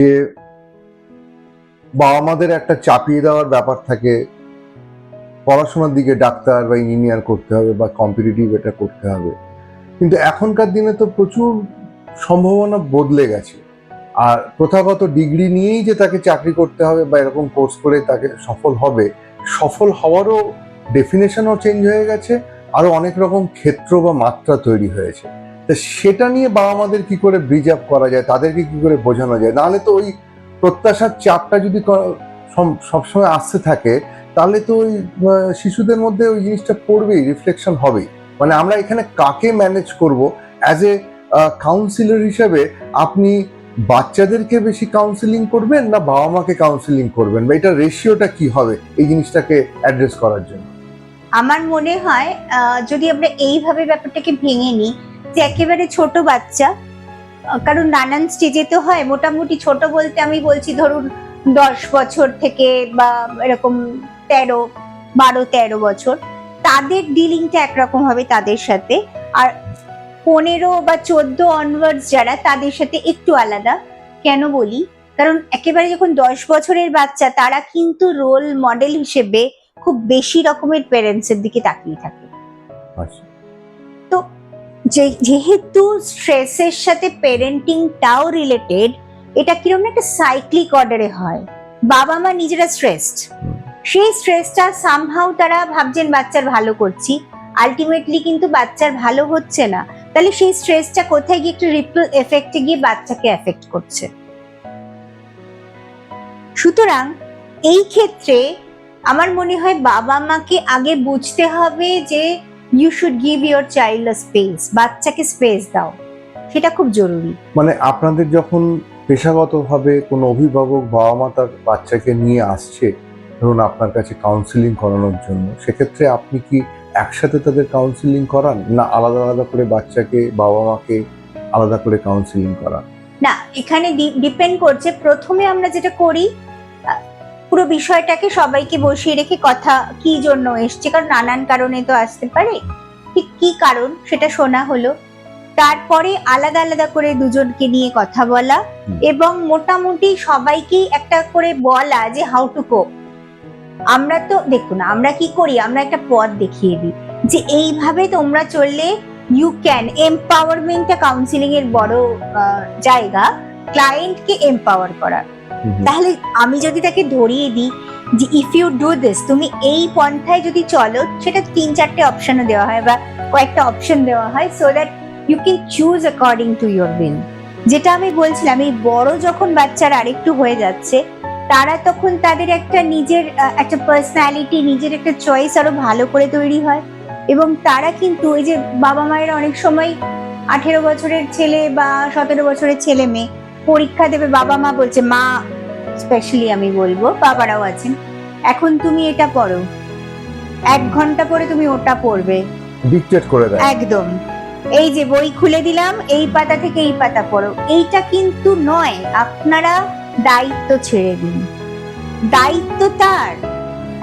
যে বাবা মাদের একটা চাপিয়ে দেওয়ার ব্যাপার থাকে, পড়াশোনার দিকে ডাক্তার বা ইঞ্জিনিয়ার করতে হবে বা কম্পিটিটিভ এটা করতে হবে। কিন্তু এখনকার দিনে তো প্রচুর সম্ভাবনা বদলে গেছে। আর প্রথাগত ডিগ্রি নিয়েই যে তাকে চাকরি করতে হবে বা এরকম কোর্স করে তাকে সফল হবে, সফল হওয়ারও ডেফিনেশনও চেঞ্জ হয়ে গেছে, আরো অনেক রকম ক্ষেত্র বা মাত্রা তৈরি হয়েছে। তো সেটা নিয়ে বাবা মাদের কি করে ব্রিজ আপ করা যায়, তাদেরকে কি করে বোঝানো যায়? নাহলে তো ওই প্রত্যাশার চাপটা যদি সবসময় আসতে থাকে, তাহলে তো ওই শিশুদের মধ্যে ওই জিনিসটা পড়বেই, রিফ্লেকশন হবেই। মানে আমরা এখানে কাকে ম্যানেজ করব? অ্যাজ এ কাউন্সিলর হিসেবে আপনি বাচ্চাদেরকে বেশি কাউন্সিলিং করবেন না বাবা মাকে কাউন্সিলিং করবেন, বা এটা রেশিওটা কি হবে এই জিনিসটাকে অ্যাড্রেস করার জন্য? আমার মনে হয় যদি আমরা এইভাবে ব্যাপারটাকে ভেঙে নিই, যে একেবারে ছোট বাচ্চা, কারণ নানান স্টেজে তো হয়, মোটামুটি ছোট বলতে আমি বলছি ধরুন 10 বছর থেকে বা এরকম 12-13 বছর, তাদের ডিলিংটা একরকম হবে তাদের সাথে। আর 15 বা 14 অনওয়ার্ডস যারা, তাদের সাথে একটু আলাদা। কেন বলি? কারণ একেবারে যখন 10 বছরের বাচ্চা, তারা কিন্তু রোল মডেল হিসেবে খুব বেশি রকমের প্যারেন্টসের দিকে তাকিয়ে থাকে। আচ্ছা, তো যেহেতু স্ট্রেসের সাথে প্যারেন্টিংটাও রিলেটেড, এটা কিরকম একটা সাইক্লিক অর্ডারে হয়। বাবা মা নিজেরা স্ট্রেসড, সেই স্ট্রেসটা সামহাউ তারা ভাবছেন বাচ্চার ভালো করছি, আলটিমেটলি কিন্তু বাচ্চার ভালো হচ্ছে না। তাহলে সেই স্ট্রেসটা কোথায় গিয়ে একটা রিপল এফেক্টে গিয়ে বাচ্চাকে এফেক্ট করছে। সুতরাং এই ক্ষেত্রে আমার মনে হয় বাবা মাকে আগে বুঝতে হবে যে you should give your child a space, বাচ্চাকে স্পেস দাও, সেটা খুব জরুরি। মানে আপনাদের যখন পেশাগতভাবে কোনো অভিভাবক বাবা মা তার বাচ্চাকে নিয়ে আসছে ধরুন আপনার কাছে কাউন্সিলিং করানোর জন্য, সেক্ষেত্রে আপনি কি একসাথে তাদের কাউন্সিলিং করান, না আলাদা আলাদা করে বাচ্চাকে বাবা মাকে আলাদা করে কাউন্সিলিং করান? না, এখানে ডিপেন্ড করছে। প্রথমে আমরা যেটা করি, পুরো বিষয়টাকে সবাইকে বসিয়ে রেখে কথা কি জন্য এসছে, কারণ নানান কারণে তো আসতে পারে, ঠিক কি কারণ সেটা শোনা হলো। তারপরে আলাদা আলাদা করে দুজনকে নিয়ে কথা বলা, এবং মোটামুটি সবাইকেই একটা করে বলা যে হাউ টু কোপ। আমরা তো দেখুন, আমরা কি করি, আমরা একটা পথ দেখিয়ে দিই যে এইভাবে তোমরা চললে ইউ ক্যান। এম্পাওয়ারমেন্টটা কাউন্সিলিং এর বড় জায়গা, ক্লায়েন্টকে এম্পাওয়ার করা। তাহলে আমি যদি তাকে ধরিয়ে দিই যে ইফ ইউ ডু দিস, তুমি এই পন্থায় যদি চলো, সেটা 3-4টে অপশনও দেওয়া হয় বা কয়েকটা অপশন দেওয়া হয়, so that you can choose according to your will. যেটা আমি বলছিলাম, এই বড় যখন বাচ্চারা আরেকটু হয়ে যাচ্ছে, তারা তখন তাদের একটা নিজের একটা পার্সোনালিটি, নিজের একটা চয়েস আরো ভালো করে তৈরি হয়। এবং তারা কিন্তু ওই যে বাবা মায়ের অনেক সময় 18 বছরের ছেলে বা 17 বছরের ছেলে মেয়ে পরীক্ষা দেবে, বাবা মা বলছে, মা স্পেশালি আমি বলবো, বাবারাও আছেন, এখন তুমি এটা পড়ো, 1 ঘন্টা পরে তুমি ওটা পড়বে, ডিকটেট করে দেয় একদম। এই যে বই খুলে দিলাম, এই পাতা থেকে এই পাতা পড়ো। এইটা কিন্তু নয়। আপনারা দায়িত্ব ছেড়ে দিন। দায়িত্ব তার।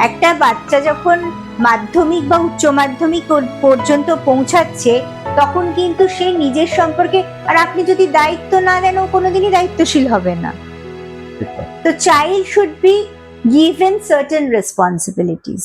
একটা বাচ্চা যখন মাধ্যমিক বা উচ্চ মাধ্যমিক পর্যন্ত পৌঁছাচ্ছে, তখন কিন্তু সে নিজের সম্পর্কে, আর আপনি যদি দায়িত্ব না দেন, ও কোনোদিনই দায়িত্বশীল হবে না। তো child should be given certain responsibilities.